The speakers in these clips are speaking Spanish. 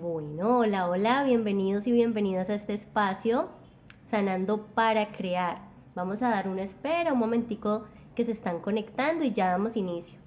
Bueno, hola, hola, bienvenidos y bienvenidas a este espacio, Sanando para Crear. Vamos a dar una espera, un momentico que se están conectando y ya damos inicio.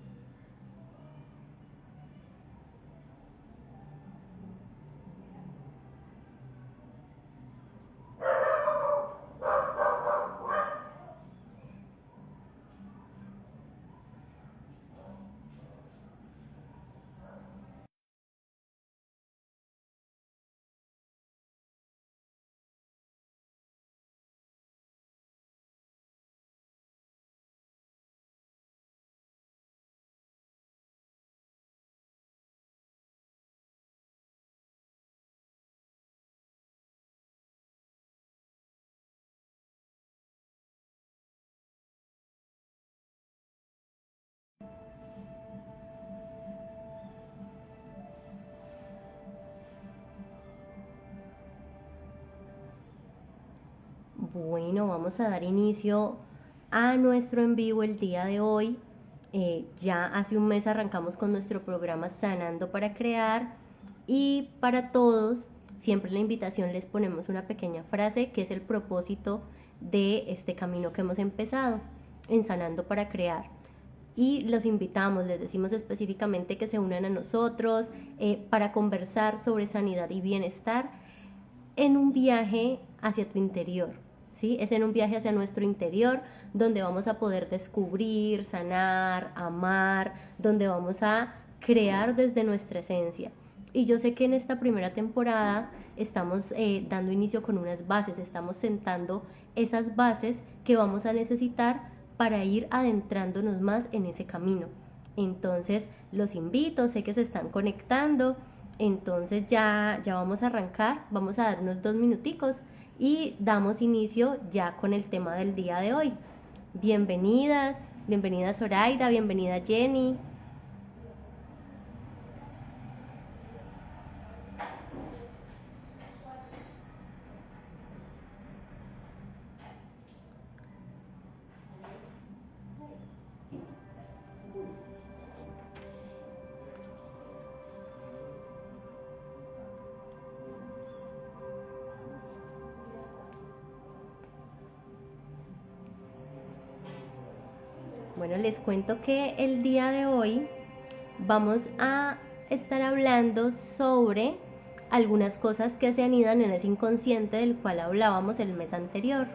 Bueno, vamos a dar inicio a nuestro en vivo el día de hoy. Ya hace un mes arrancamos con nuestro programa Sanando para Crear y para todos, siempre en la invitación les ponemos una pequeña frase que es el propósito de este camino que hemos empezado en Sanando para Crear. Y los invitamos, les decimos específicamente que se unan a nosotros para conversar sobre sanidad y bienestar en un viaje hacia tu interior, ¿sí? Es en un viaje hacia nuestro interior donde vamos a poder descubrir, sanar, amar, donde vamos a crear desde nuestra esencia. Y yo sé que en esta primera temporada estamos dando inicio con unas bases, estamos sentando esas bases que vamos a necesitar para ir adentrándonos más en ese camino. Entonces los invito, sé que se están conectando, entonces ya vamos a arrancar, vamos a dar unos 2 minuticos y damos inicio ya con el tema del día de hoy. Bienvenidas, bienvenida Zoraida, bienvenida Jenny. Bueno, les cuento que el día de hoy vamos a estar hablando sobre algunas cosas que se anidan en ese inconsciente del cual hablábamos el mes anterior.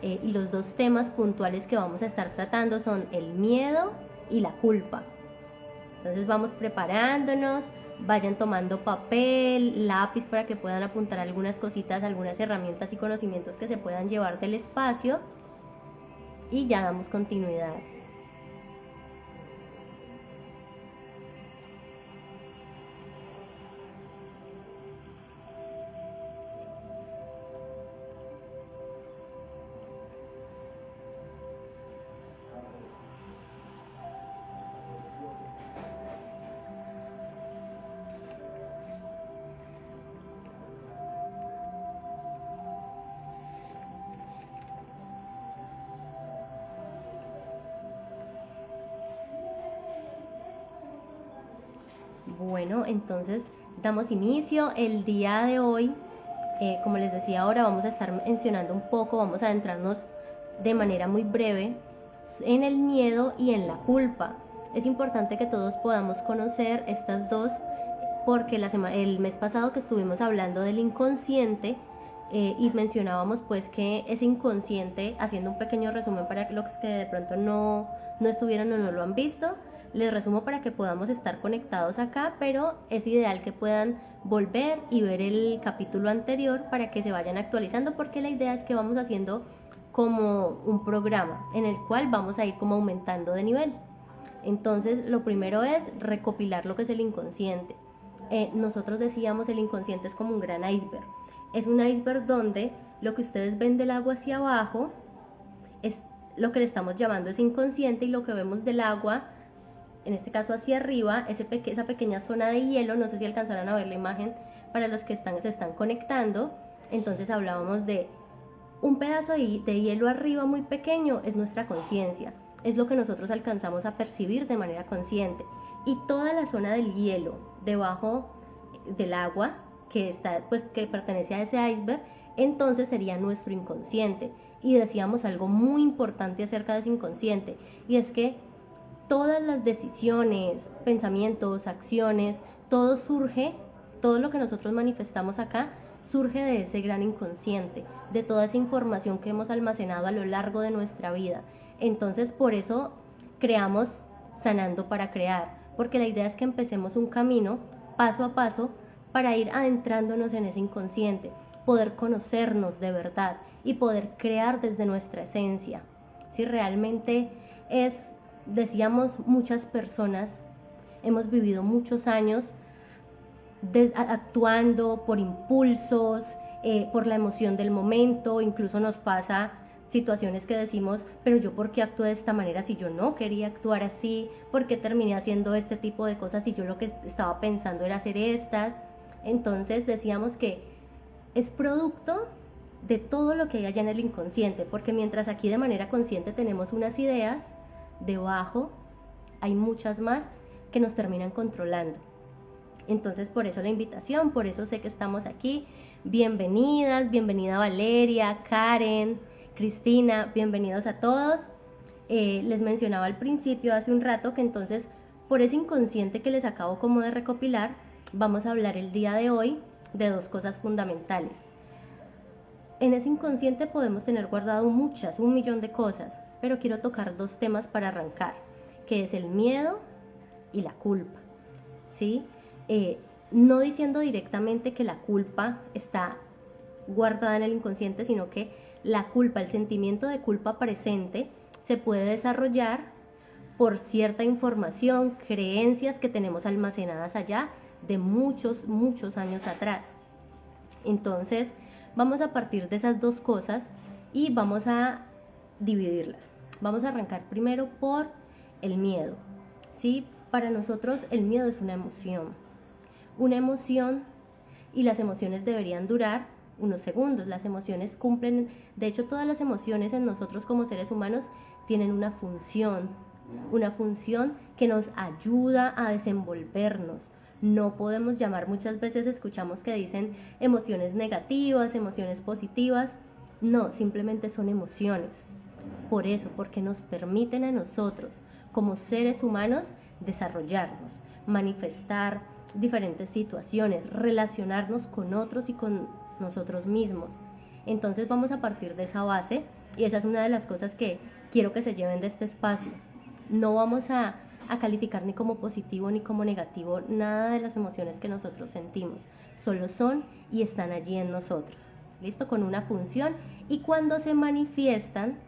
Y los dos temas puntuales que vamos a estar tratando son el miedo y la culpa. Entonces vamos preparándonos, vayan tomando papel, lápiz para que puedan apuntar algunas cositas, algunas herramientas y conocimientos que se puedan llevar del espacio y ya damos continuidad. Bueno, entonces damos inicio. El día de hoy, como les decía ahora, vamos a estar mencionando un poco, vamos a adentrarnos de manera muy breve en el miedo y en la culpa. Es importante que todos podamos conocer estas dos porque el mes pasado que estuvimos hablando del inconsciente y mencionábamos pues que ese inconsciente, haciendo un pequeño resumen para los que de pronto no estuvieron o no lo han visto, les resumo para que podamos estar conectados acá, pero es ideal que puedan volver y ver el capítulo anterior para que se vayan actualizando, porque la idea es que vamos haciendo como un programa en el cual vamos a ir como aumentando de nivel. Entonces lo primero es recopilar lo que es el inconsciente. Nosotros decíamos el inconsciente es como un gran iceberg. Es un iceberg donde lo que ustedes ven del agua hacia abajo es lo que le estamos llamando es inconsciente, y lo que vemos del agua, en este caso hacia arriba, esa pequeña zona de hielo, no sé si alcanzarán a ver la imagen para los que se están conectando. Entonces hablábamos de un pedazo de hielo arriba muy pequeño, es nuestra conciencia, es lo que nosotros alcanzamos a percibir de manera consciente. Y toda la zona del hielo debajo del agua que está, pues, que pertenece a ese iceberg, entonces sería nuestro inconsciente. Y decíamos algo muy importante acerca de ese inconsciente, y es que todas las decisiones, pensamientos, acciones, todo surge, todo lo que nosotros manifestamos acá, surge de ese gran inconsciente, de toda esa información que hemos almacenado a lo largo de nuestra vida. Entonces, por eso creamos Sanando para Crear, porque la idea es que empecemos un camino paso a paso para ir adentrándonos en ese inconsciente, poder conocernos de verdad y poder crear desde nuestra esencia. Si realmente decíamos, muchas personas hemos vivido muchos años actuando por impulsos, por la emoción del momento, incluso nos pasa situaciones que decimos, pero yo por qué actué de esta manera si yo no quería actuar así, por qué terminé haciendo este tipo de cosas si yo lo que estaba pensando era hacer estas. Entonces decíamos que es producto de todo lo que hay allá en el inconsciente, porque mientras aquí de manera consciente tenemos unas ideas, debajo hay muchas más que nos terminan controlando. Entonces por eso la invitación, por eso sé que estamos aquí. Bienvenidas, bienvenida Valeria, Karen, Cristina, bienvenidos a todos. Les mencionaba al principio hace un rato que entonces por ese inconsciente que les acabo como de recopilar, vamos a hablar el día de hoy de dos cosas fundamentales. En ese inconsciente podemos tener guardado un millón de cosas, pero quiero tocar dos temas para arrancar, que es el miedo y la culpa, ¿sí? No diciendo directamente que la culpa está guardada en el inconsciente, sino que la culpa, el sentimiento de culpa presente, se puede desarrollar por cierta información, creencias que tenemos almacenadas allá de muchos, muchos años atrás. Entonces, vamos a partir de esas dos cosas y vamos a dividirlas. Vamos a arrancar primero por el miedo, ¿sí? Para nosotros el miedo es una emoción, y las emociones deberían durar unos segundos. Las emociones cumplen, de hecho todas las emociones en nosotros como seres humanos tienen una función que nos ayuda a desenvolvernos. No podemos llamar, muchas veces escuchamos que dicen emociones negativas, emociones positivas. No, simplemente son emociones. Por eso, porque nos permiten a nosotros como seres humanos desarrollarnos, manifestar diferentes situaciones, relacionarnos con otros y con nosotros mismos. Entonces vamos a partir de esa base, y esa es una de las cosas que quiero que se lleven de este espacio. No vamos a calificar ni como positivo ni como negativo nada de las emociones que nosotros sentimos, solo son y están allí en nosotros, ¿listo? Con una función, y cuando se manifiestan,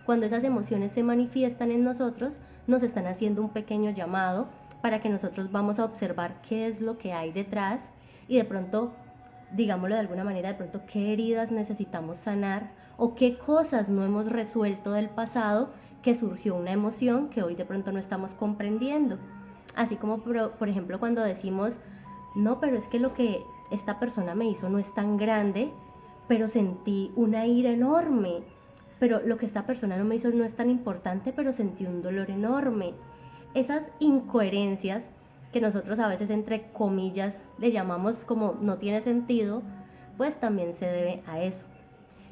cuando esas emociones se manifiestan en nosotros, nos están haciendo un pequeño llamado para que nosotros vamos a observar qué es lo que hay detrás y de pronto, digámoslo de alguna manera, de pronto qué heridas necesitamos sanar o qué cosas no hemos resuelto del pasado que surgió una emoción que hoy de pronto no estamos comprendiendo. Así como por ejemplo cuando decimos, no, pero es que lo que esta persona me hizo no es tan grande, pero sentí una ira enorme, pero lo que esta persona no me hizo no es tan importante, pero sentí un dolor enorme. Esas incoherencias que nosotros a veces entre comillas le llamamos como no tiene sentido, pues también se debe a eso,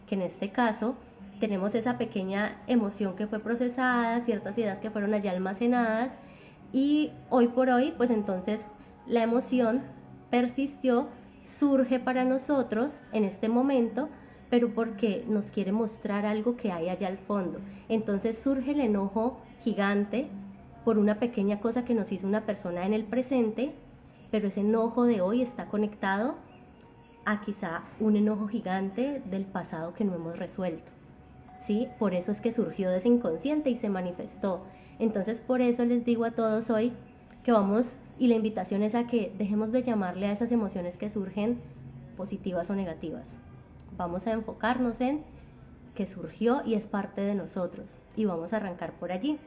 que en este caso tenemos esa pequeña emoción que fue procesada, ciertas ideas que fueron allá almacenadas, y hoy por hoy pues entonces la emoción persistió, surge para nosotros en este momento, pero porque nos quiere mostrar algo que hay allá al fondo. Entonces surge el enojo gigante por una pequeña cosa que nos hizo una persona en el presente, pero ese enojo de hoy está conectado a quizá un enojo gigante del pasado que no hemos resuelto, ¿sí? Por eso es que surgió de ese inconsciente y se manifestó. Entonces por eso les digo a todos hoy que vamos, y la invitación es a que dejemos de llamarle a esas emociones que surgen positivas o negativas. Vamos a enfocarnos en que surgió y es parte de nosotros, y vamos a arrancar por allí.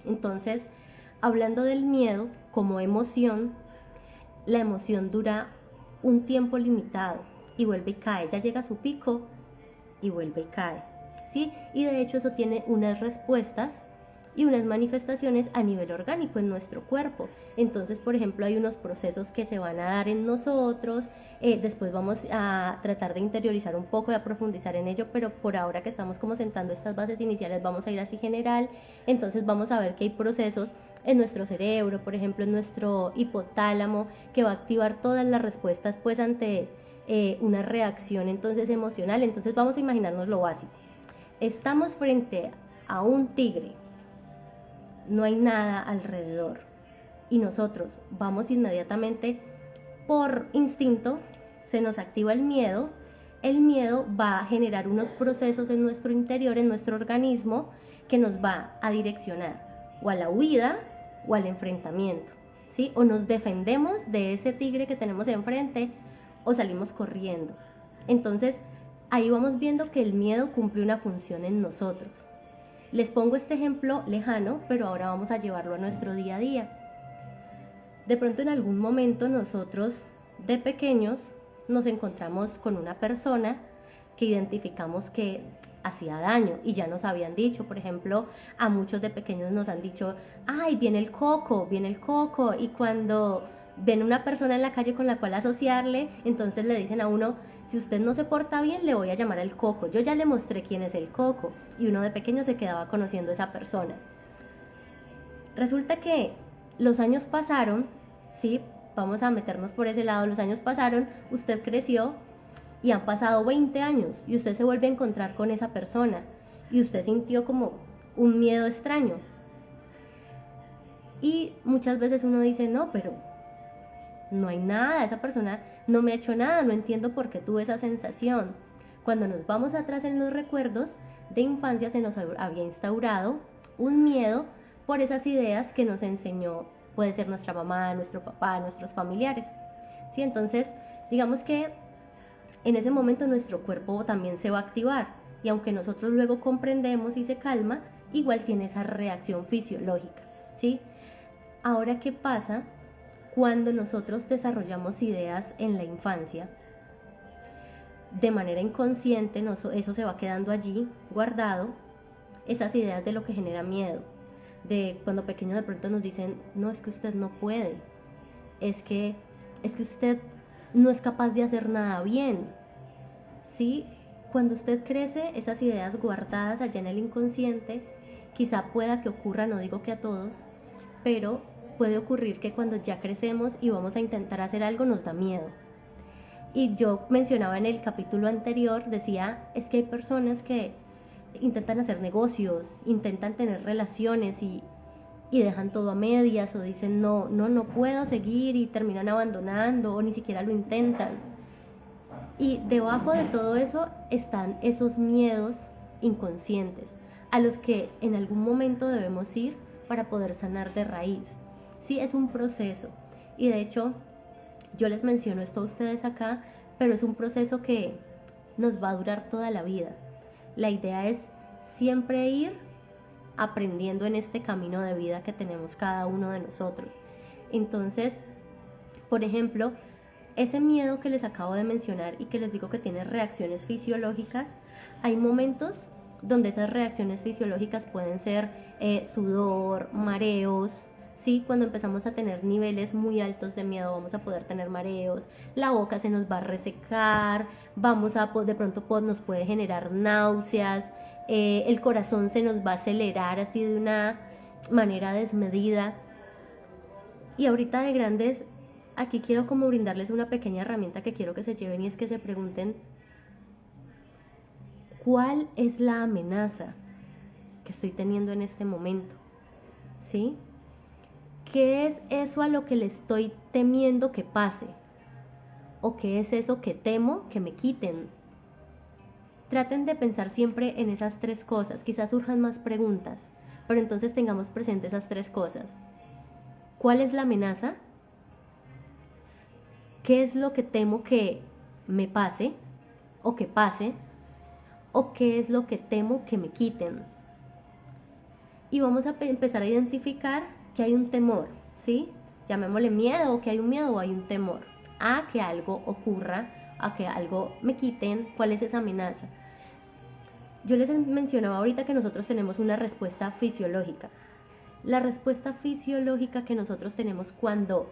Entonces, hablando del miedo como emoción, la emoción dura un tiempo limitado y vuelve y cae, ya llega a su pico y vuelve y cae, ¿sí? Y de hecho eso tiene unas respuestas y unas manifestaciones a nivel orgánico en nuestro cuerpo. Entonces, por ejemplo, hay unos procesos que se van a dar en nosotros, después vamos a tratar de interiorizar un poco y a profundizar en ello, pero por ahora que estamos como sentando estas bases iniciales vamos a ir así general. Entonces vamos a ver que hay procesos en nuestro cerebro, por ejemplo en nuestro hipotálamo, que va a activar todas las respuestas pues ante una reacción entonces emocional. Entonces vamos a imaginarnos lo básico. Estamos frente a un tigre, no hay nada alrededor y nosotros vamos inmediatamente por instinto, se nos activa el miedo va a generar unos procesos en nuestro interior, en nuestro organismo, que nos va a direccionar o a la huida o al enfrentamiento, ¿sí? O nos defendemos de ese tigre que tenemos enfrente o salimos corriendo. Entonces, ahí vamos viendo que el miedo cumple una función en nosotros. Les pongo este ejemplo lejano, pero ahora vamos a llevarlo a nuestro día a día. De pronto en algún momento nosotros de pequeños nos encontramos con una persona que identificamos que hacía daño y ya nos habían dicho, por ejemplo, a muchos de pequeños nos han dicho, ay, viene el coco, y cuando ven una persona en la calle con la cual asociarle, entonces le dicen a uno, si usted no se porta bien, le voy a llamar al coco, yo ya le mostré quién es el coco, y uno de pequeño se quedaba conociendo a esa persona. Resulta que los años pasaron, ¿sí? Vamos a meternos por ese lado, los años pasaron, usted creció y han pasado 20 años y usted se vuelve a encontrar con esa persona y usted sintió como un miedo extraño. Y muchas veces uno dice, no, pero no hay nada, esa persona no me ha hecho nada, no entiendo por qué tuve esa sensación. Cuando nos vamos atrás en los recuerdos de infancia se nos había instaurado un miedo por esas ideas que nos enseñó, puede ser nuestra mamá, nuestro papá, nuestros familiares, ¿sí? Entonces, digamos que en ese momento nuestro cuerpo también se va a activar y aunque nosotros luego comprendemos y se calma, igual tiene esa reacción fisiológica, ¿sí? Ahora, ¿qué pasa cuando nosotros desarrollamos ideas en la infancia? De manera inconsciente, eso se va quedando allí guardado, esas ideas de lo que genera miedo, de cuando pequeños de pronto nos dicen, no, es que usted no puede, es que usted no es capaz de hacer nada bien, ¿sí? Cuando usted crece, esas ideas guardadas allá en el inconsciente, quizá pueda que ocurra, no digo que a todos, pero puede ocurrir que cuando ya crecemos y vamos a intentar hacer algo nos da miedo. Y yo mencionaba en el capítulo anterior, decía, es que hay personas que intentan hacer negocios, intentan tener relaciones y dejan todo a medias o dicen no puedo seguir y terminan abandonando o ni siquiera lo intentan. Y debajo de todo eso están esos miedos inconscientes a los que en algún momento debemos ir para poder sanar de raíz. Sí, es un proceso y de hecho yo les menciono esto a ustedes acá, pero es un proceso que nos va a durar toda la vida. La idea es siempre ir aprendiendo en este camino de vida que tenemos cada uno de nosotros. Entonces, por ejemplo, ese miedo que les acabo de mencionar y que les digo que tiene reacciones fisiológicas, hay momentos donde esas reacciones fisiológicas pueden ser sudor, mareos, ¿sí? Cuando empezamos a tener niveles muy altos de miedo vamos a poder tener mareos, la boca se nos va a resecar, de pronto nos puede generar náuseas, el corazón se nos va a acelerar así de una manera desmedida. Y ahorita de grandes, aquí quiero como brindarles una pequeña herramienta que quiero que se lleven y es que se pregunten, ¿cuál es la amenaza que estoy teniendo en este momento? ¿Sí? ¿Qué es eso a lo que le estoy temiendo que pase? ¿O qué es eso que temo que me quiten? Traten de pensar siempre en esas tres cosas, quizás surjan más preguntas, pero entonces tengamos presente esas tres cosas. ¿Cuál es la amenaza? ¿Qué es lo que temo que me pase o que pase? ¿O qué es lo que temo que me quiten? Y vamos a empezar a identificar que hay un temor, ¿sí? Llamémosle miedo, o que hay un miedo o hay un temor a que algo ocurra, a que algo me quiten. ¿Cuál es esa amenaza? Yo les mencionaba ahorita que nosotros tenemos una respuesta fisiológica. La respuesta fisiológica que nosotros tenemos cuando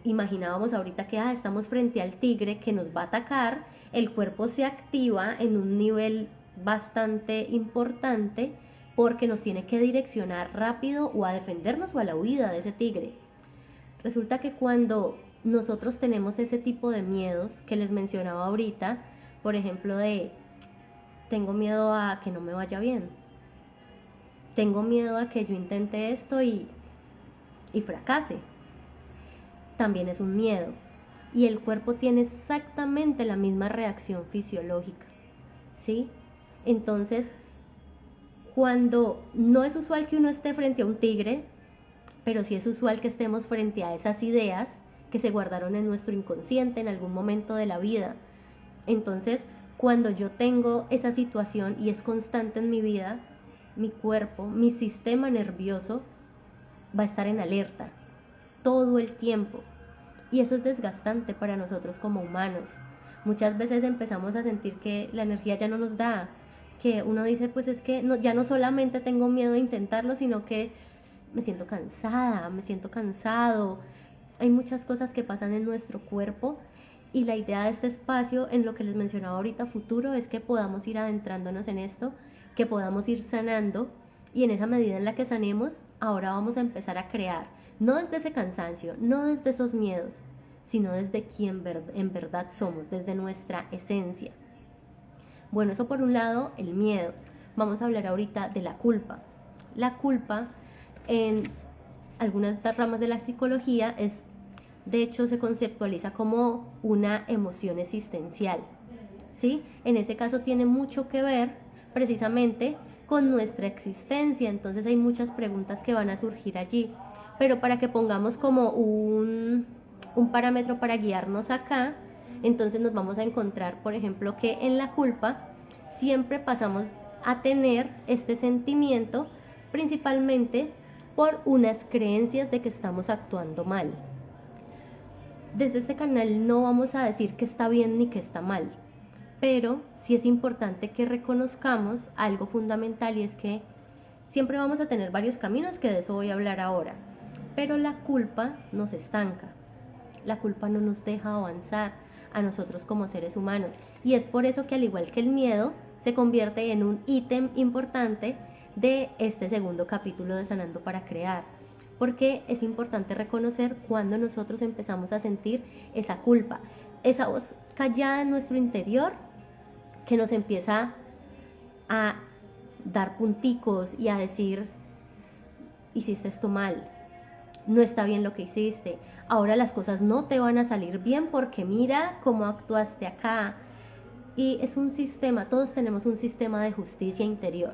imaginábamos ahorita que estamos frente al tigre que nos va a atacar, el cuerpo se activa en un nivel bastante importante porque nos tiene que direccionar rápido o a defendernos o a la huida de ese tigre. Resulta que cuando nosotros tenemos ese tipo de miedos que les mencionaba ahorita, por ejemplo de tengo miedo a que no me vaya bien, tengo miedo a que yo intente esto y fracase, también es un miedo. Y el cuerpo tiene exactamente la misma reacción fisiológica, ¿sí? Entonces, cuando no es usual que uno esté frente a un tigre, pero sí es usual que estemos frente a esas ideas que se guardaron en nuestro inconsciente en algún momento de la vida. Entonces, cuando yo tengo esa situación y es constante en mi vida, mi cuerpo, mi sistema nervioso va a estar en alerta todo el tiempo. Y eso es desgastante para nosotros como humanos. Muchas veces empezamos a sentir que la energía ya no nos da, que uno dice, pues es que no, ya no solamente tengo miedo de intentarlo, sino que me siento cansada, me siento cansado. Hay muchas cosas que pasan en nuestro cuerpo y la idea de este espacio, en lo que les mencionaba ahorita futuro, es que podamos ir adentrándonos en esto, que podamos ir sanando y en esa medida en la que sanemos, ahora vamos a empezar a crear, no desde ese cansancio, no desde esos miedos, sino desde quien en verdad somos, desde nuestra esencia. Bueno, eso por un lado, el miedo. Vamos a hablar ahorita de la culpa. La culpa, en algunas ramas de la psicología, de hecho se conceptualiza como una emoción existencial, ¿sí? En ese caso tiene mucho que ver precisamente con nuestra existencia, entonces hay muchas preguntas que van a surgir allí, pero para que pongamos como un parámetro para guiarnos acá, entonces nos vamos a encontrar, por ejemplo, que en la culpa siempre pasamos a tener este sentimiento principalmente por unas creencias de que estamos actuando mal. Desde este canal no vamos a decir que está bien ni que está mal, pero sí es importante que reconozcamos algo fundamental y es que siempre vamos a tener varios caminos, que de eso voy a hablar ahora, pero la culpa nos estanca, la culpa no nos deja avanzar a nosotros como seres humanos y es por eso que al igual que el miedo se convierte en un ítem importante de este segundo capítulo de Sanando para Crear, porque es importante reconocer cuando nosotros empezamos a sentir esa culpa, esa voz callada en nuestro interior que nos empieza a dar punticos y a decir, hiciste esto mal, no está bien lo que hiciste, ahora las cosas no te van a salir bien porque mira cómo actuaste acá. Y es un sistema, todos tenemos un sistema de justicia interior,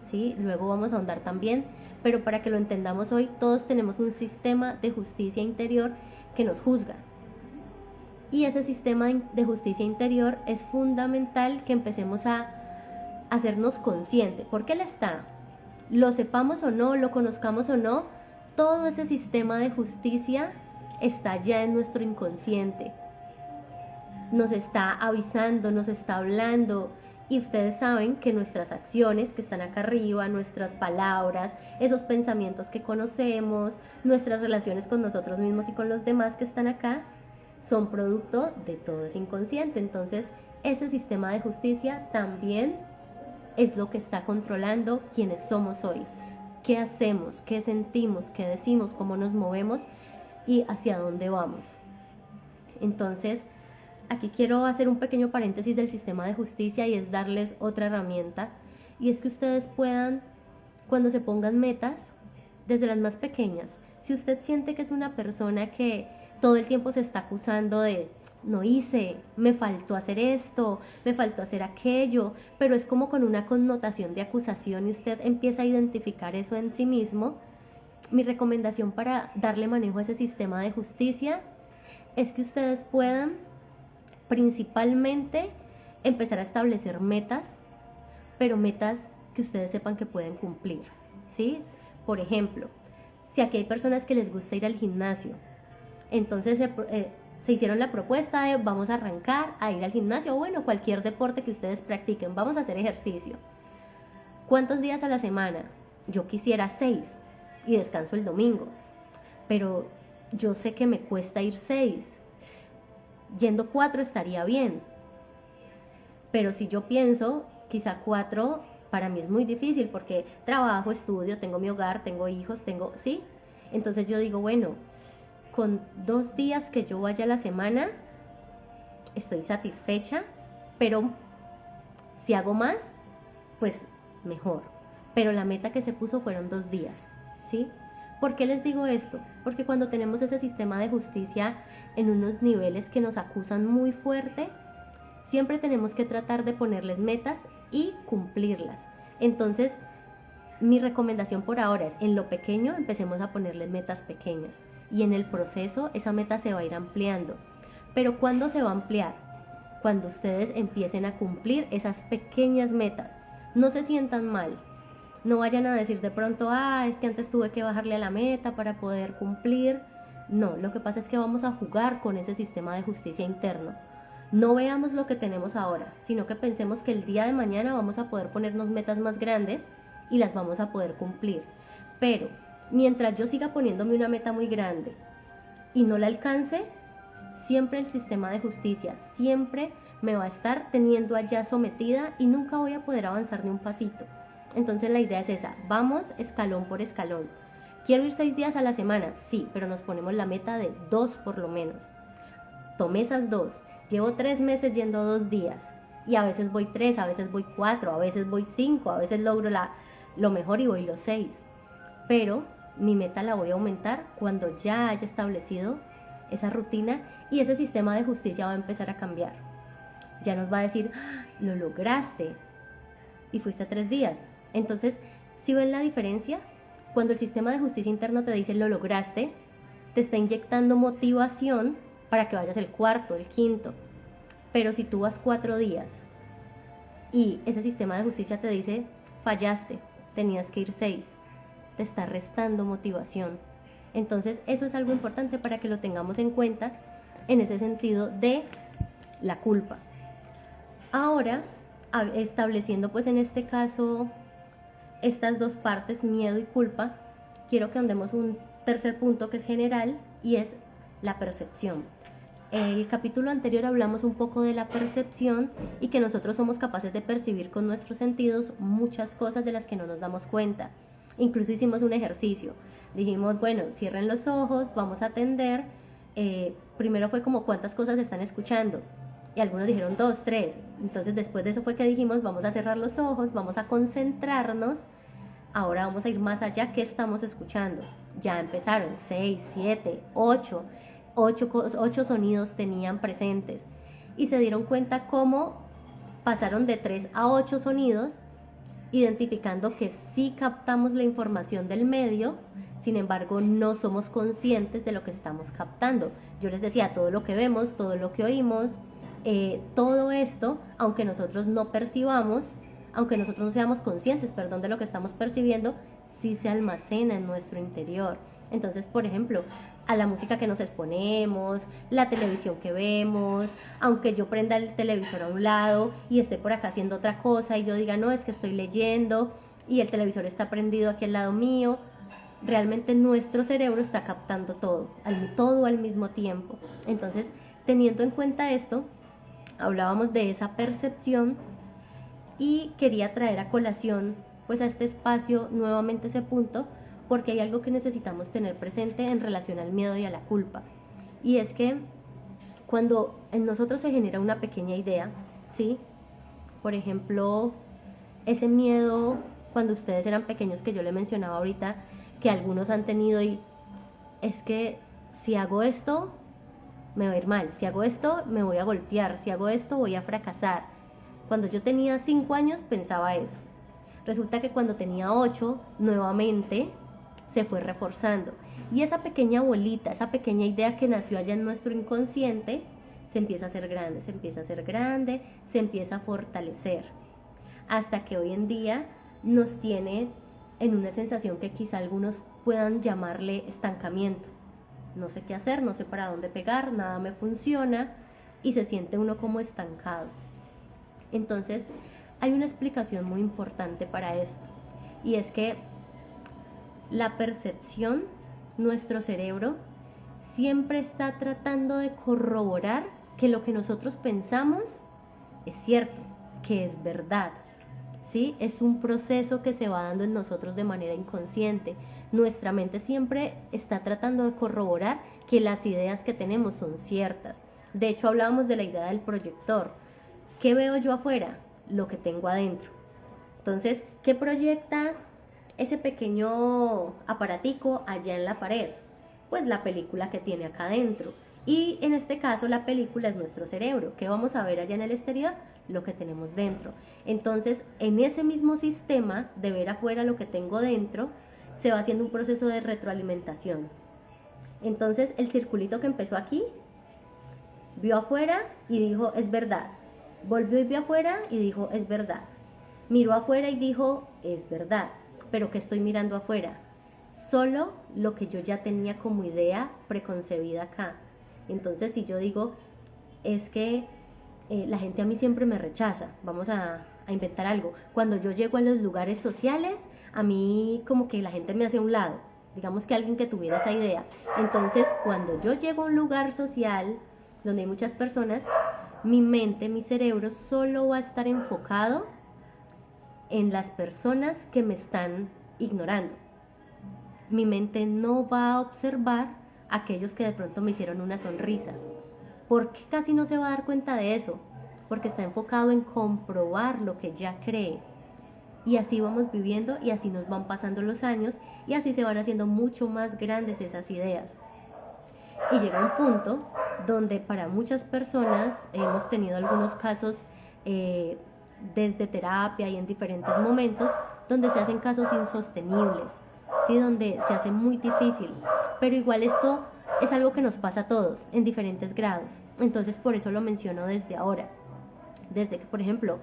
¿sí? Luego vamos a ahondar también, pero para que lo entendamos hoy, todos tenemos un sistema de justicia interior que nos juzga. Y ese sistema de justicia interior es fundamental que empecemos a hacernos conscientes, porque él está, lo sepamos o no, lo conozcamos o no, todo ese sistema de justicia está ya en nuestro inconsciente. Nos está avisando, nos está hablando y ustedes saben que nuestras acciones que están acá arriba, nuestras palabras, esos pensamientos que conocemos, nuestras relaciones con nosotros mismos y con los demás que están acá, son producto de todo ese inconsciente. Entonces, ese sistema de justicia también es lo que está controlando quiénes somos hoy, qué hacemos, qué sentimos, qué decimos, cómo nos movemos y hacia dónde vamos. Entonces, aquí quiero hacer un pequeño paréntesis del sistema de justicia y es darles otra herramienta, y es que ustedes puedan, cuando se pongan metas, desde las más pequeñas, si usted siente que es una persona que todo el tiempo se está acusando de no hice, me faltó hacer esto, me faltó hacer aquello, pero es como con una connotación de acusación y usted empieza a identificar eso en sí mismo, mi recomendación para darle manejo a ese sistema de justicia es que ustedes puedan principalmente empezar a establecer metas, pero metas que ustedes sepan que pueden cumplir, ¿sí? Por ejemplo, si aquí hay personas que les gusta ir al gimnasio, entonces se hicieron la propuesta de vamos a arrancar a ir al gimnasio, o bueno, cualquier deporte que ustedes practiquen, vamos a hacer ejercicio. ¿Cuántos días a la semana? Yo quisiera 6. y descanso el domingo. Pero yo sé que me cuesta ir 6. Yendo 4 estaría bien. Pero si yo pienso, quizá 4 para mí es muy difícil porque trabajo, estudio, tengo mi hogar, tengo hijos, ¿sí? Entonces yo digo, bueno, con 2 días que yo vaya a la semana, estoy satisfecha, pero si hago más, pues mejor. Pero la meta que se puso fueron 2 días, ¿sí? ¿Por qué les digo esto? Porque cuando tenemos ese sistema de justicia en unos niveles que nos acusan muy fuerte, siempre tenemos que tratar de ponerles metas y cumplirlas. Entonces, mi recomendación por ahora es, en lo pequeño empecemos a ponerles metas pequeñas y en el proceso esa meta se va a ir ampliando. Pero ¿cuándo se va a ampliar? Cuando ustedes empiecen a cumplir esas pequeñas metas. No se sientan mal. No vayan a decir de pronto, es que antes tuve que bajarle a la meta para poder cumplir. No, lo que pasa es que vamos a jugar con ese sistema de justicia interno. No veamos lo que tenemos ahora, sino que pensemos que el día de mañana vamos a poder ponernos metas más grandes y las vamos a poder cumplir. Pero mientras yo siga poniéndome una meta muy grande y no la alcance, siempre el sistema de justicia, siempre me va a estar teniendo allá sometida y nunca voy a poder avanzar ni un pasito. Entonces la idea es esa, vamos escalón por escalón. ¿Quiero ir 6 días a la semana? Sí, pero nos ponemos la meta de 2 por lo menos. Tomé esas 2. Llevo 3 meses yendo 2 días y a veces voy 3, a veces voy 4, a veces voy 5, a veces logro lo mejor y voy los 6. Pero mi meta la voy a aumentar cuando ya haya establecido esa rutina y ese sistema de justicia va a empezar a cambiar. Ya nos va a decir, lo lograste y fuiste 3 días. Entonces, ¿sí ven la diferencia? Cuando el sistema de justicia interno te dice lo lograste, te está inyectando motivación para que vayas el cuarto, el quinto. Pero si tú vas 4 días y ese sistema de justicia te dice fallaste, tenías que ir 6, te está restando motivación. Entonces eso es algo importante para que lo tengamos en cuenta en ese sentido de la culpa. Ahora, estableciendo pues en este caso estas dos partes, miedo y culpa, quiero que andemos un tercer punto que es general y es la percepción. El capítulo anterior hablamos un poco de la percepción y que nosotros somos capaces de percibir con nuestros sentidos muchas cosas de las que no nos damos cuenta. Incluso hicimos un ejercicio. Dijimos, bueno, cierren los ojos, vamos a atender. Primero fue como cuántas cosas están escuchando. Y algunos dijeron 2, 3. Entonces después de eso fue que dijimos, vamos a cerrar los ojos, vamos a concentrarnos. Ahora vamos a ir más allá, ¿qué estamos escuchando? Ya empezaron 6, 7, 8. 8 sonidos tenían presentes y se dieron cuenta cómo pasaron de 3 a 8 sonidos, identificando que sí captamos la información del medio, sin embargo no somos conscientes de lo que estamos captando. Yo les decía, todo lo que vemos, todo lo que oímos, todo esto, aunque nosotros no percibamos, aunque nosotros no seamos conscientes, de lo que estamos percibiendo, sí se almacena en nuestro interior. Entonces, por ejemplo, a la música que nos exponemos, la televisión que vemos, aunque yo prenda el televisor a un lado y esté por acá haciendo otra cosa y yo diga, no, es que estoy leyendo y el televisor está prendido aquí al lado mío, realmente nuestro cerebro está captando todo al mismo tiempo. Entonces, teniendo en cuenta esto, hablábamos de esa percepción y quería traer a colación pues a este espacio nuevamente ese punto, porque hay algo que necesitamos tener presente en relación al miedo y a la culpa. Y es que cuando en nosotros se genera una pequeña idea, ¿sí? Por ejemplo, ese miedo cuando ustedes eran pequeños que yo le mencionaba ahorita, que algunos han tenido, y es que si hago esto, me va a ir mal, si hago esto, me voy a golpear, si hago esto, voy a fracasar. Cuando yo tenía 5 años pensaba eso. Resulta que cuando tenía 8, nuevamente se fue reforzando. Y esa pequeña bolita, esa pequeña idea que nació allá en nuestro inconsciente, se empieza a hacer grande, se empieza a hacer grande, se empieza a fortalecer. Hasta que hoy en día nos tiene en una sensación que quizá algunos puedan llamarle estancamiento. No sé qué hacer, no sé para dónde pegar, nada me funciona y se siente uno como estancado. Entonces, hay una explicación muy importante para esto, y es que la percepción, nuestro cerebro siempre está tratando de corroborar que lo que nosotros pensamos es cierto, que es verdad. ¿Sí? Es un proceso que se va dando en nosotros de manera inconsciente. Nuestra mente siempre está tratando de corroborar que las ideas que tenemos son ciertas. De hecho, hablábamos de la idea del proyector. ¿Qué veo yo afuera? Lo que tengo adentro. Entonces, ¿qué proyecta ese pequeño aparatico allá en la pared? Pues la película que tiene acá adentro. Y en este caso la película es nuestro cerebro. ¿Qué vamos a ver allá en el exterior? Lo que tenemos dentro. Entonces, en ese mismo sistema de ver afuera lo que tengo dentro, se va haciendo un proceso de retroalimentación. Entonces, el circulito que empezó aquí, vio afuera y dijo, es verdad. Volvió y vio afuera y dijo, es verdad. Miró afuera y dijo, es verdad. Pero ¿qué estoy mirando afuera? Solo lo que yo ya tenía como idea preconcebida acá. Entonces, si yo digo, es que la gente a mí siempre me rechaza, vamos a inventar algo. Cuando yo llego a los lugares sociales, a mí como que la gente me hace a un lado. Digamos que alguien que tuviera esa idea. Entonces, cuando yo llego a un lugar social donde hay muchas personas, mi mente, mi cerebro solo va a estar enfocado en las personas que me están ignorando. Mi mente no va a observar a aquellos que de pronto me hicieron una sonrisa. ¿Por qué casi no se va a dar cuenta de eso? Porque está enfocado en comprobar lo que ya cree. Y así vamos viviendo y así nos van pasando los años y así se van haciendo mucho más grandes esas ideas. Y llega un punto donde para muchas personas, hemos tenido algunos casos desde terapia y en diferentes momentos, donde se hacen casos insostenibles, ¿sí? Donde se hace muy difícil. Pero igual esto es algo que nos pasa a todos en diferentes grados. Entonces por eso lo menciono desde ahora. Desde que, por ejemplo,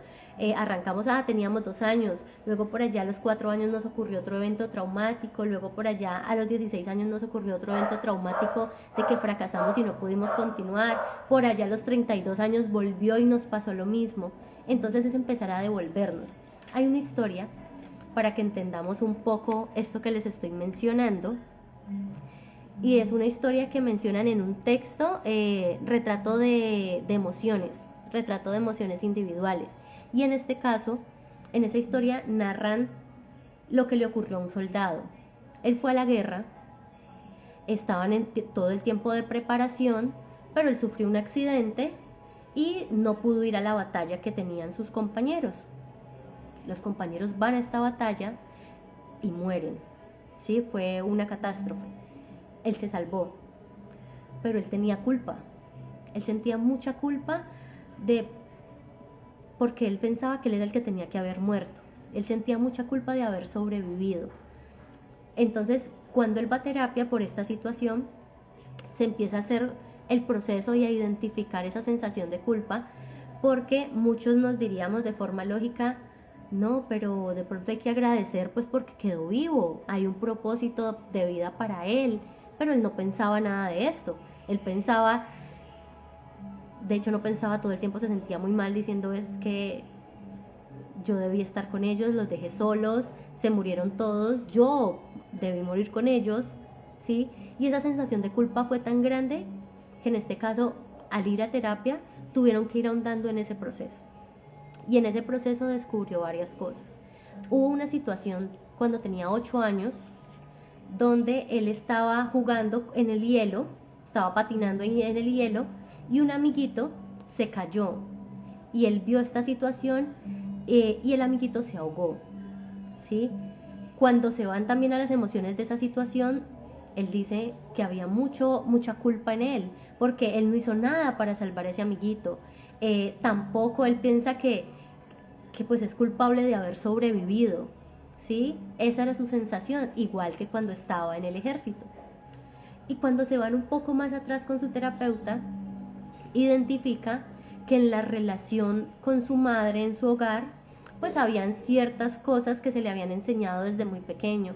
arrancamos, teníamos 2 años, luego por allá a los 4 años nos ocurrió otro evento traumático, luego por allá a los 16 años nos ocurrió otro evento traumático de que fracasamos y no pudimos continuar, por allá a los 32 años volvió y nos pasó lo mismo. Entonces es empezar a devolvernos. Hay una historia para que entendamos un poco esto que les estoy mencionando, y es una historia que mencionan en un texto, retrato de emociones individuales. Y en este caso, en esa historia narran lo que le ocurrió a un soldado. Él fue a la guerra, estaban en todo el tiempo de preparación, pero él sufrió un accidente y no pudo ir a la batalla que tenían sus compañeros. Los compañeros van a esta batalla y mueren, ¿sí? Fue una catástrofe. Él se salvó, pero él tenía culpa. Él sentía mucha culpa porque él pensaba que él era el que tenía que haber muerto. Él sentía mucha culpa de haber sobrevivido. Entonces, cuando él va a terapia por esta situación, se empieza a hacer el proceso y a identificar esa sensación de culpa, porque muchos nos diríamos de forma lógica, no, pero de pronto hay que agradecer pues porque quedó vivo, hay un propósito de vida para él, pero él no pensaba nada de esto. Él pensaba, de hecho no pensaba, todo el tiempo se sentía muy mal diciendo, es que yo debí estar con ellos, los dejé solos, se murieron todos, yo debí morir con ellos, ¿sí? Y esa sensación de culpa fue tan grande que en este caso, al ir a terapia, tuvieron que ir ahondando en ese proceso. Y en ese proceso descubrió varias cosas. Hubo una situación cuando tenía 8 años, donde él estaba jugando en el hielo, estaba patinando en el hielo, y un amiguito se cayó. Y él vio esta situación y el amiguito se ahogó, ¿sí? Cuando se van también a las emociones de esa situación, él dice que había mucha culpa en él, porque él no hizo nada para salvar a ese amiguito. Tampoco él piensa que pues es culpable de haber sobrevivido, ¿sí? Esa era su sensación, igual que cuando estaba en el ejército. Y cuando se van un poco más atrás con su terapeuta, identifica que en la relación con su madre en su hogar, pues habían ciertas cosas que se le habían enseñado desde muy pequeño.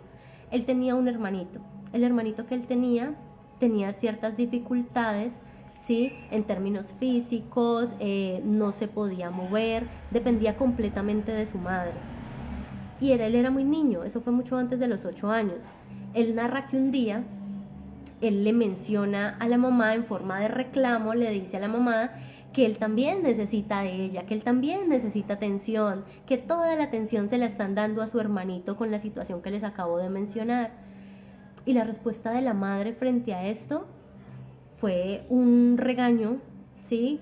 Él tenía un hermanito. El hermanito que él tenía ciertas dificultades, ¿sí? En términos físicos, no se podía mover, dependía completamente de su madre. y él era muy niño, eso fue mucho antes de los 8 años. Él narra que un día él le menciona a la mamá en forma de reclamo, le dice a la mamá que él también necesita de ella, que él también necesita atención, que toda la atención se la están dando a su hermanito con la situación que les acabo de mencionar. Y la respuesta de la madre frente a esto fue un regaño, ¿sí?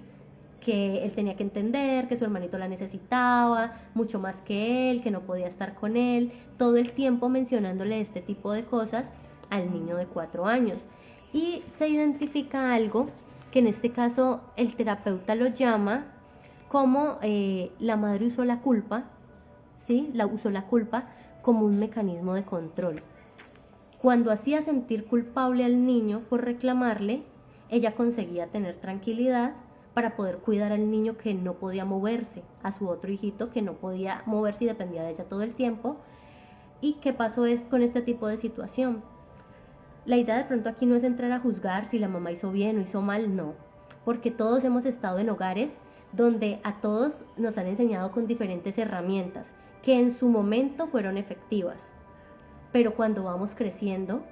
Que él tenía que entender, que su hermanito la necesitaba, mucho más que él, que no podía estar con él, todo el tiempo mencionándole este tipo de cosas al niño de 4 años. Y se identifica algo que en este caso el terapeuta lo llama como la madre usó la culpa, ¿sí? Usó la culpa como un mecanismo de control. Cuando hacía sentir culpable al niño por reclamarle, ella conseguía tener tranquilidad para poder cuidar al niño que no podía moverse, a su otro hijito que no podía moverse y dependía de ella todo el tiempo. ¿Y qué pasó con este tipo de situación? La idea de pronto aquí no es entrar a juzgar si la mamá hizo bien o hizo mal, no, porque todos hemos estado en hogares donde a todos nos han enseñado con diferentes herramientas que en su momento fueron efectivas, pero cuando vamos creciendo,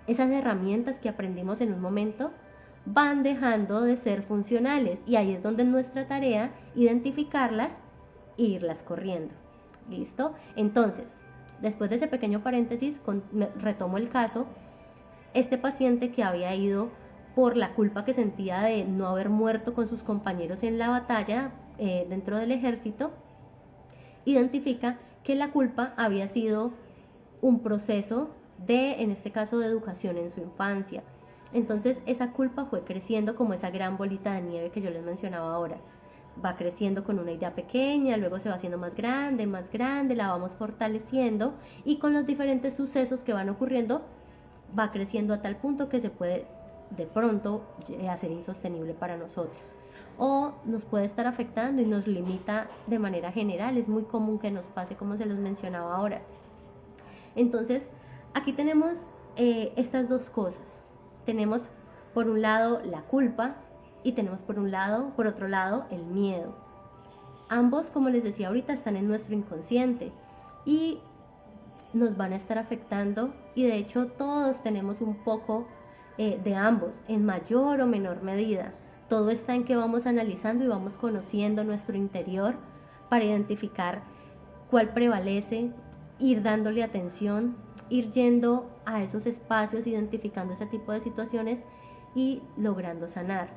esas herramientas que aprendimos en un momento van dejando de ser funcionales y ahí es donde es nuestra tarea identificarlas e irlas corriendo. ¿Listo? Entonces, después de ese pequeño paréntesis, retomo el caso. Este paciente que había ido por la culpa que sentía de no haber muerto con sus compañeros en la batalla dentro del ejército, identifica que la culpa había sido un proceso en este caso, de educación en su infancia. Entonces esa culpa fue creciendo como esa gran bolita de nieve que yo les mencionaba ahora. Va creciendo con una idea pequeña, luego se va haciendo más grande, la vamos fortaleciendo y con los diferentes sucesos que van ocurriendo va creciendo a tal punto que se puede de pronto hacer insostenible para nosotros o nos puede estar afectando y nos limita de manera general. Es muy común que nos pase como se los mencionaba ahora. Entonces aquí tenemos estas dos cosas. Tenemos por un lado la culpa y tenemos por otro lado el miedo. Ambos, como les decía ahorita, están en nuestro inconsciente y nos van a estar afectando, y de hecho todos tenemos un poco de ambos, en mayor o menor medida. Todo está en que vamos analizando y vamos conociendo nuestro interior para identificar cuál prevalece, ir dándole atención, ir yendo a esos espacios, identificando ese tipo de situaciones y logrando sanar.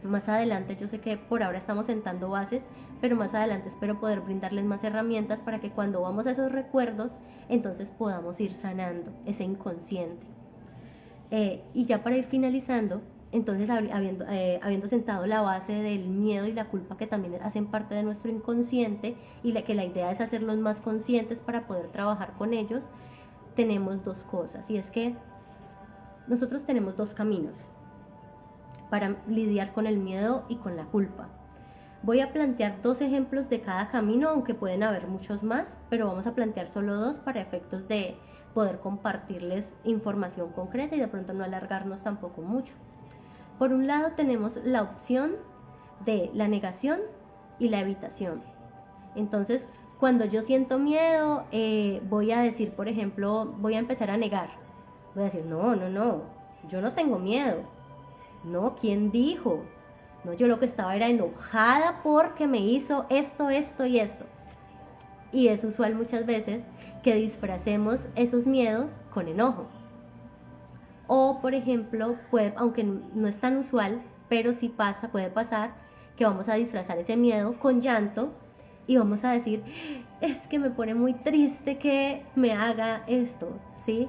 Más adelante, yo sé que por ahora estamos sentando bases, pero más adelante espero poder brindarles más herramientas para que cuando vamos a esos recuerdos, entonces podamos ir sanando ese inconsciente. Y ya para ir finalizando, entonces habiendo sentado la base del miedo y la culpa que también hacen parte de nuestro inconsciente y que la idea es hacerlos más conscientes para poder trabajar con ellos, tenemos dos cosas, y es que nosotros tenemos dos caminos para lidiar con el miedo y con la culpa. Voy a plantear dos ejemplos de cada camino, aunque pueden haber muchos más, pero vamos a plantear solo dos para efectos de poder compartirles información concreta y de pronto no alargarnos tampoco mucho. Por un lado tenemos la opción de la negación y la evitación. Entonces, cuando yo siento miedo, voy a decir, por ejemplo, voy a empezar a negar. Voy a decir, no, yo no tengo miedo. No, ¿quién dijo? No, yo lo que estaba era enojada porque me hizo esto y esto. Y es usual muchas veces que disfracemos esos miedos con enojo. O, por ejemplo, aunque no es tan usual, pero sí puede pasar que vamos a disfrazar ese miedo con llanto y vamos a decir, es que me pone muy triste que me haga esto, ¿sí?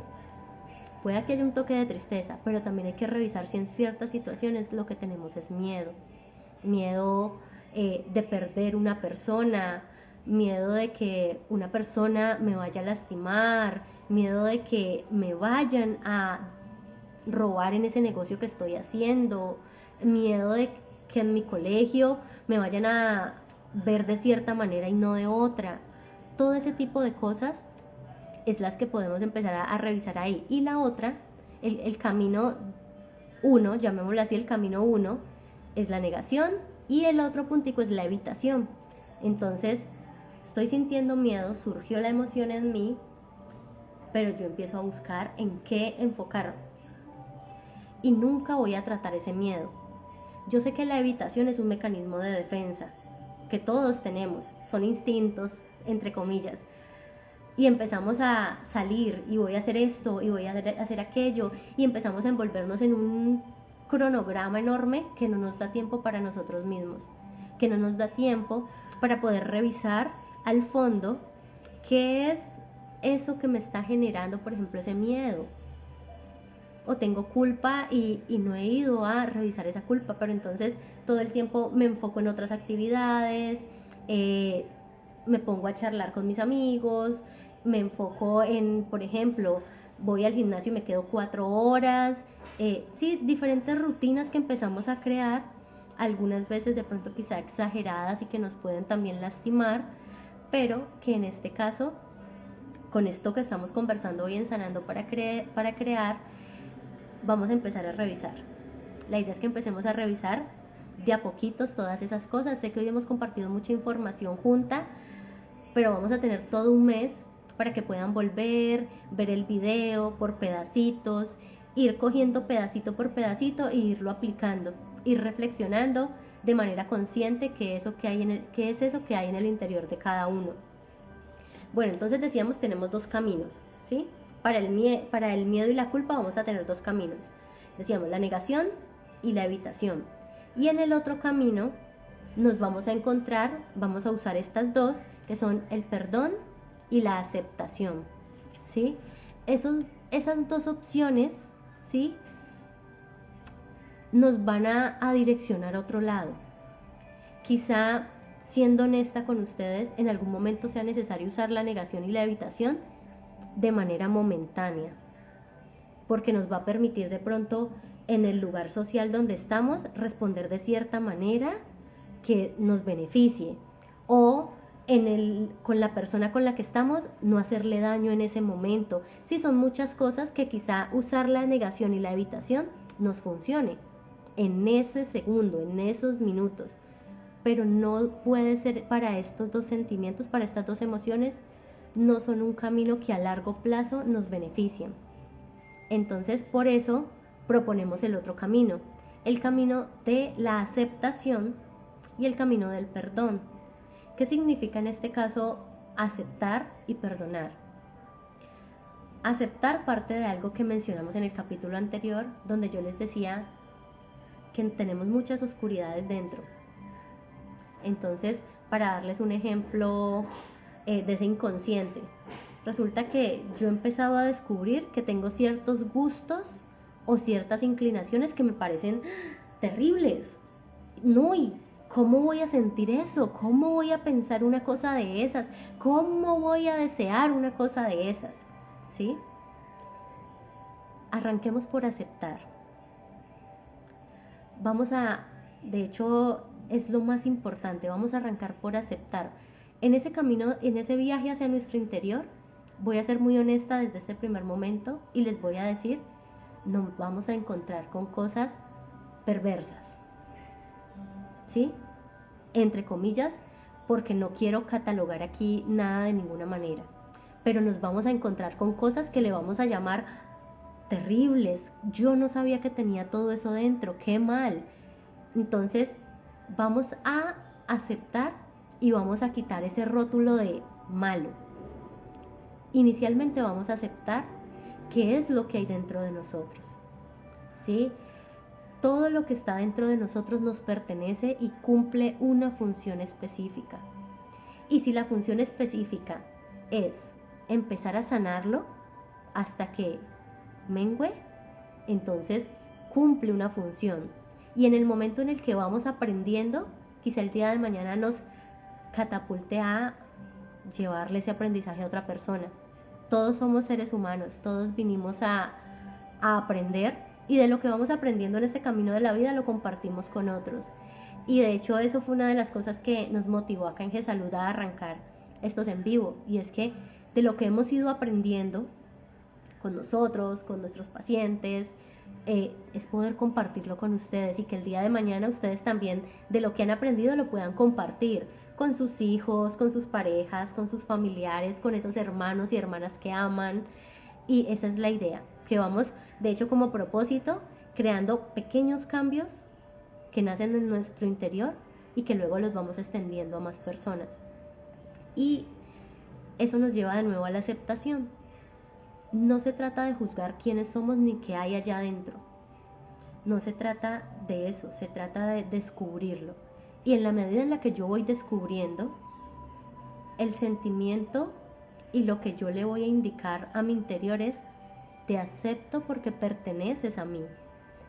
Puede que haya un toque de tristeza, pero también hay que revisar si en ciertas situaciones lo que tenemos es miedo. Miedo de perder una persona, miedo de que una persona me vaya a lastimar, miedo de que me vayan a robar en ese negocio que estoy haciendo, miedo de que en mi colegio me vayan a ver de cierta manera y no de otra. Todo ese tipo de cosas es las que podemos empezar a revisar ahí. Y la otra, el camino 1, llamémoslo así, el camino 1 es la negación y el otro puntico es la evitación. Entonces, estoy sintiendo miedo, surgió la emoción en mí, pero yo empiezo a buscar en qué enfocarme. Y nunca voy a tratar ese miedo. Yo sé que la evitación es un mecanismo de defensa, que todos tenemos, son instintos, entre comillas. Y empezamos a salir, y voy a hacer esto, y voy a hacer aquello, y empezamos a envolvernos en un cronograma enorme que no nos da tiempo para nosotros mismos, que no nos da tiempo para poder revisar al fondo qué es eso que me está generando, por ejemplo, ese miedo. O tengo culpa y no he ido a revisar esa culpa, pero entonces todo el tiempo me enfoco en otras actividades, me pongo a charlar con mis amigos, me enfoco en, por ejemplo, voy al gimnasio y me quedo 4 horas, sí, diferentes rutinas que empezamos a crear, algunas veces de pronto quizá exageradas y que nos pueden también lastimar, pero que en este caso, con esto que estamos conversando hoy en Sanando para crear, vamos a empezar a revisar. La idea es que empecemos a revisar de a poquitos todas esas cosas. Sé que hoy hemos compartido mucha información junta, pero vamos a tener todo un mes para que puedan volver, ver el video por pedacitos, ir cogiendo pedacito por pedacito e irlo aplicando, ir reflexionando de manera consciente qué es eso que hay en el interior de cada uno. Bueno, entonces decíamos, tenemos 2 caminos, ¿sí? Para el miedo y la culpa vamos a tener 2 caminos. Decíamos la negación y la evitación. Y en el otro camino nos vamos a encontrar, vamos a usar estas 2, que son el perdón y la aceptación, ¿sí? Esas 2 opciones, ¿sí? Nos van a direccionar a otro lado. Quizá, siendo honesta con ustedes, en algún momento sea necesario usar la negación y la evitación de manera momentánea, porque nos va a permitir de pronto en el lugar social donde estamos responder de cierta manera que nos beneficie, o con la persona con la que estamos no hacerle daño en ese momento. Sí, son muchas cosas que quizá usar la negación y la evitación nos funcione en ese segundo, en esos minutos, pero no puede ser para estos 2 sentimientos, para estas 2 emociones, no son un camino que a largo plazo nos beneficien. Entonces, por eso proponemos el otro camino, el camino de la aceptación y el camino del perdón. ¿Qué significa en este caso aceptar y perdonar? Aceptar parte de algo que mencionamos en el capítulo anterior, donde yo les decía que tenemos muchas oscuridades dentro. Entonces, para darles un ejemplo de ese inconsciente, resulta que yo he empezado a descubrir que tengo ciertos gustos o ciertas inclinaciones que me parecen terribles. No, ¿y cómo voy a sentir eso? ¿Cómo voy a pensar una cosa de esas? ¿Cómo voy a desear una cosa de esas? ¿Sí? Arranquemos por aceptar. De hecho, es lo más importante, vamos a arrancar por aceptar. En ese camino, en ese viaje hacia nuestro interior, voy a ser muy honesta desde este primer momento y les voy a decir, nos vamos a encontrar con cosas perversas, ¿sí? Entre comillas, porque no quiero catalogar aquí nada de ninguna manera, pero nos vamos a encontrar con cosas que le vamos a llamar terribles. Yo no sabía que tenía todo eso dentro, qué mal. Entonces vamos a aceptar y vamos a quitar ese rótulo de malo. Inicialmente vamos a aceptar qué es lo que hay dentro de nosotros, ¿sí? Todo lo que está dentro de nosotros nos pertenece y cumple una función específica. Y si la función específica es empezar a sanarlo hasta que mengue, entonces cumple una función. Y en el momento en el que vamos aprendiendo, quizá el día de mañana nos catapulte a llevarle ese aprendizaje a otra persona. Todos somos seres humanos, todos vinimos a aprender, y de lo que vamos aprendiendo en este camino de la vida lo compartimos con otros. Y de hecho eso fue una de las cosas que nos motivó acá en GESalud a arrancar estos en vivo, y es que de lo que hemos ido aprendiendo con nosotros, con nuestros pacientes, es poder compartirlo con ustedes, y que el día de mañana ustedes también de lo que han aprendido lo puedan compartir, con sus hijos, con sus parejas, con sus familiares, con esos hermanos y hermanas que aman. Y esa es la idea, que vamos, de hecho, como propósito, creando pequeños cambios que nacen en nuestro interior y que luego los vamos extendiendo a más personas. Y eso nos lleva de nuevo a la aceptación. No se trata de juzgar quiénes somos ni qué hay allá adentro. No se trata de eso, se trata de descubrirlo. Y en la medida en la que yo voy descubriendo el sentimiento y lo que yo le voy a indicar a mi interior es: te acepto porque perteneces a mí.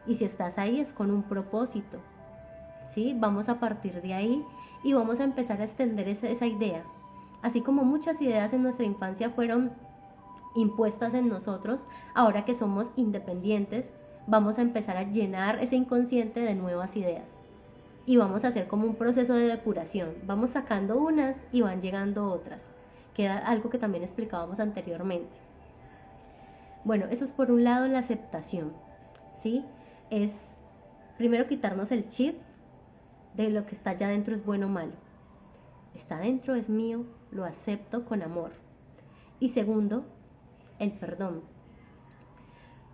Y si estás ahí es con un propósito, ¿sí? Vamos a partir de ahí y vamos a empezar a extender esa idea. Así como muchas ideas en nuestra infancia fueron impuestas en nosotros, ahora que somos independientes, vamos a empezar a llenar ese inconsciente de nuevas ideas. Y vamos a hacer como un proceso de depuración. Vamos sacando unas y van llegando otras, que era algo que también explicábamos anteriormente. Bueno, eso es por un lado la aceptación, ¿sí? Es primero quitarnos el chip de lo que está allá adentro es bueno o malo. Está dentro, es mío, lo acepto con amor. Y segundo, el perdón.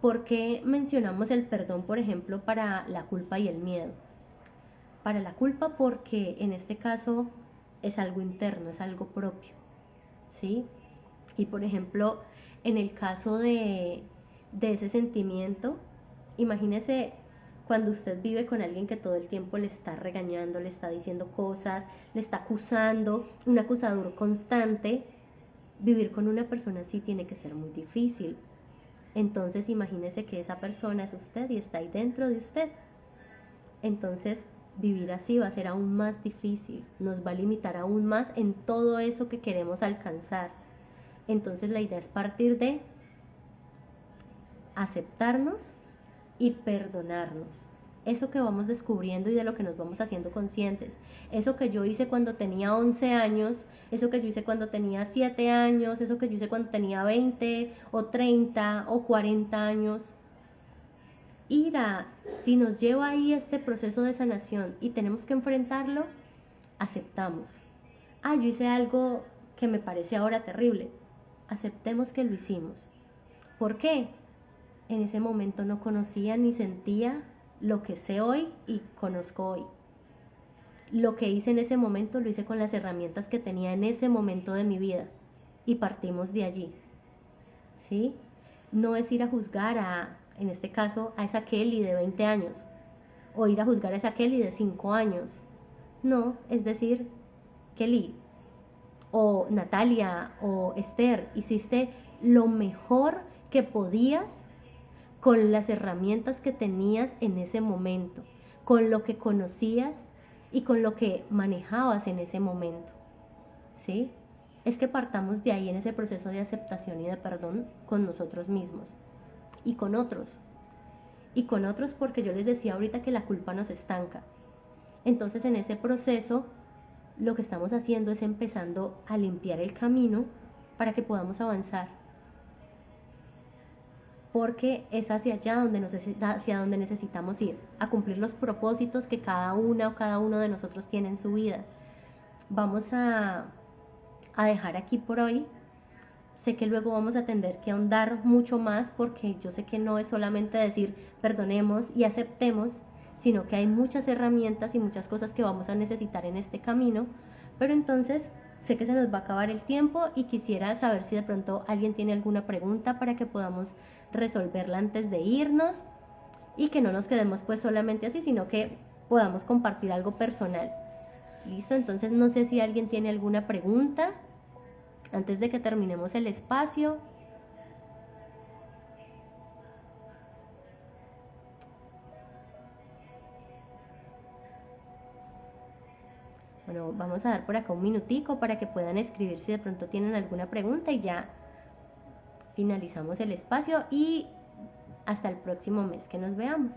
¿Por qué mencionamos el perdón, por ejemplo, para la culpa y el miedo? Para la culpa porque en este caso es algo interno, es algo propio, ¿sí? Y por ejemplo, en el caso de ese sentimiento, imagínese cuando usted vive con alguien que todo el tiempo le está regañando, le está diciendo cosas, le está acusando, un acusador constante. Vivir con una persona así tiene que ser muy difícil. Entonces imagínese que esa persona es usted y está ahí dentro de usted. Entonces vivir así va a ser aún más difícil, nos va a limitar aún más en todo eso que queremos alcanzar. Entonces la idea es partir de aceptarnos y perdonarnos. Eso que vamos descubriendo y de lo que nos vamos haciendo conscientes. Eso que yo hice cuando tenía 11 años, eso que yo hice cuando tenía 7 años, eso que yo hice cuando tenía 20 o 30 o 40 años. Si nos lleva ahí este proceso de sanación y tenemos que enfrentarlo, aceptamos. Yo hice algo que me parece ahora terrible. Aceptemos que lo hicimos. ¿Por qué? En ese momento no conocía ni sentía lo que sé hoy y conozco hoy. Lo que hice en ese momento lo hice con las herramientas que tenía en ese momento de mi vida y partimos de allí, ¿sí? No es ir a juzgar en este caso, a esa Kelly de 20 años o ir a juzgar a esa Kelly de 5 años. No, es decir, Kelly o Natalia o Esther, hiciste lo mejor que podías con las herramientas que tenías en ese momento, con lo que conocías y con lo que manejabas en ese momento, ¿sí? Es que partamos de ahí en ese proceso de aceptación y de perdón con nosotros mismos y con otros. Y con otros porque yo les decía ahorita que la culpa nos estanca. Entonces en ese proceso lo que estamos haciendo es empezando a limpiar el camino para que podamos avanzar, porque es hacia allá hacia donde necesitamos ir, a cumplir los propósitos que cada una o cada uno de nosotros tiene en su vida. Vamos a dejar aquí por hoy. Sé que luego vamos a tener que ahondar mucho más, porque yo sé que no es solamente decir perdonemos y aceptemos, sino que hay muchas herramientas y muchas cosas que vamos a necesitar en este camino. Pero entonces sé que se nos va a acabar el tiempo y quisiera saber si de pronto alguien tiene alguna pregunta para que podamos resolverla antes de irnos y que no nos quedemos pues solamente así, sino que podamos compartir algo personal. Listo, entonces no sé si alguien tiene alguna pregunta antes de que terminemos el espacio. Bueno, vamos a dar por acá un minutico para que puedan escribir si de pronto tienen alguna pregunta y ya finalizamos el espacio y hasta el próximo mes que nos veamos.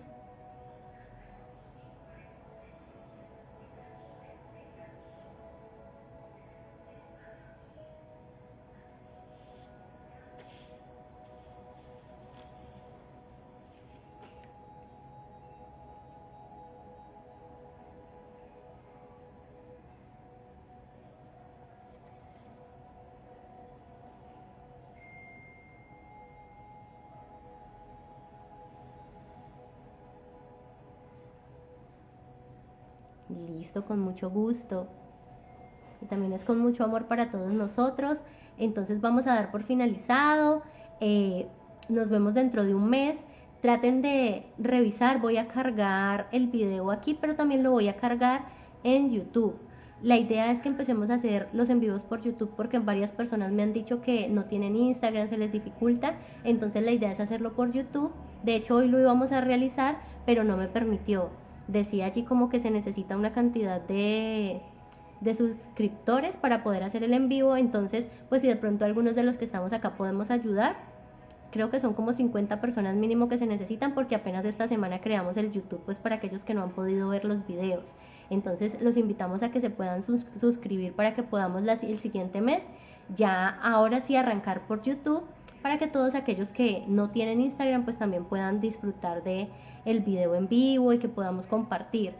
Listo, con mucho gusto. Y también es con mucho amor para todos nosotros. Entonces vamos a dar por finalizado. Nos vemos dentro de un mes. Traten de revisar. Voy a cargar el video aquí, pero también lo voy a cargar en YouTube. La idea es que empecemos a hacer los en vivos por YouTube porque varias personas me han dicho que no tienen Instagram, se les dificulta. Entonces la idea es hacerlo por YouTube. De hecho hoy lo íbamos a realizar, pero no me permitió. Decía allí como que se necesita una cantidad de suscriptores para poder hacer el en vivo. Entonces, pues si de pronto algunos de los que estamos acá podemos ayudar, creo que son como 50 personas mínimo que se necesitan porque apenas esta semana creamos el YouTube, pues para aquellos que no han podido ver los videos. Entonces los invitamos a que se puedan suscribir para que podamos el siguiente mes ya ahora sí arrancar por YouTube, para que todos aquellos que no tienen Instagram pues también puedan disfrutar de el video en vivo y que podamos compartir.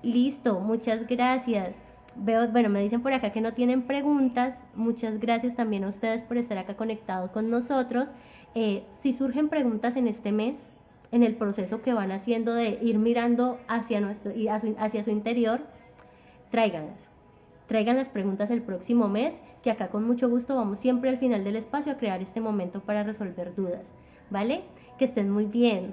Listo, muchas gracias. Veo, bueno, me dicen por acá que no tienen preguntas. Muchas gracias también a ustedes por estar acá conectados con nosotros. Si surgen preguntas en este mes, en el proceso que van haciendo de ir mirando hacia su interior, tráiganlas. Traigan las preguntas el próximo mes, que acá con mucho gusto vamos siempre al final del espacio a crear este momento para resolver dudas. ¿Vale? Que estén muy bien.